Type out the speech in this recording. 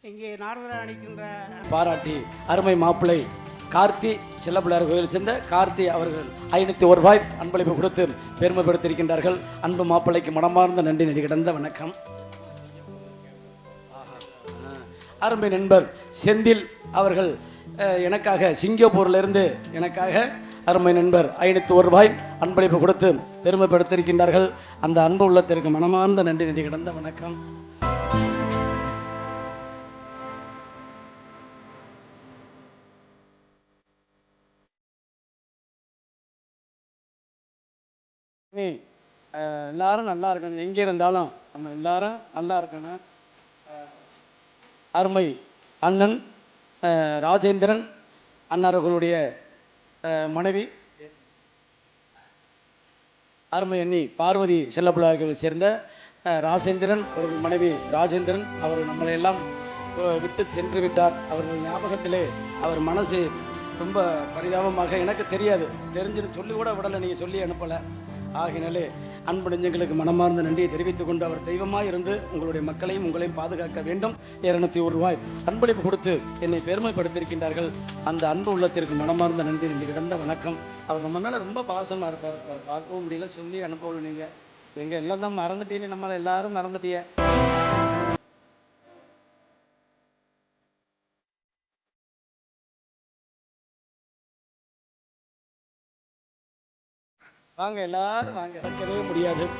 இங்கே நாரதரா அணிக்கின்ற பாராட்டி அருமை மாப்பிள்ளை கார்த்தி செல்லப்பிள்ளையார் கோயில் சேர்ந்த கார்த்தி அவர்கள் 501 ரூபாய் அன்பளிப்பு கொடுத்து பெருமைப்படுத்தியிருக்கின்றார்கள். அன்பு மாப்பிள்ளைக்கு மனமார்ந்த நன்றி நெறி கிடந்த வணக்கம். அருமை நண்பர் செந்தில் அவர்கள் எனக்காக சிங்கப்பூரிலிருந்து எனக்காக அருமை நண்பர் 501 ரூபாய் அன்பளிப்பு கொடுத்து பெருமைப்படுத்தியிருக்கின்றார்கள். அந்த அன்பு உள்ளத்திற்கு மனமார்ந்த நன்றி நெறி கிடந்த வணக்கம். எல்லாரும் நல்லா இருக்கணும். எங்கே இருந்தாலும் நம்ம எல்லாரும் நல்லா இருக்கணும். அருமை அண்ணன் ராஜேந்திரன் அண்ணார்களுடைய மனைவி அருமை அண்ணி பார்வதி செல்லப்பிள்ளையார்கள் சேர்ந்த ராஜேந்திரன் அவர்கள் மனைவி ராஜேந்திரன் அவர்கள் நம்மளை எல்லாம் விட்டு சென்று விட்டார். அவர்கள் ஞாபகத்திலே அவர் மனசு ரொம்ப பரிதாபமாக, எனக்கு தெரியாது, தெரிஞ்சுன்னு சொல்லி கூட விடலை, நீங்கள் சொல்லி அனுப்பலை. ஆகினாலே அன்பு நெஞ்சங்களுக்கு மனமார்ந்த நன்றியை தெரிவித்துக் கொண்டு அவர் தெய்வமாக இருந்து உங்களுடைய மக்களையும் உங்களையும் பாதுகாக்க வேண்டும். 201 ரூபாய் அன்பளிப்பு கொடுத்து என்னை பெருமைப்படுத்தியிருக்கின்றார்கள். அந்த அன்பு உள்ளத்திற்கு மனமார்ந்த நன்றி நன்றி கிடந்த வணக்கம். அவர் நம்ம மேலே ரொம்ப பாசமாக இருப்பார். பார்க்கவும் முடியல, சொல்லி அனுப்பவும். நீங்கள் எங்கள் எல்லாம் தான் மறந்துட்டீங்க, நம்மளை எல்லாரும் மறந்துட்டிய. வாங்க எல்லாரும் வாங்க, இருக்கவே முடியாது.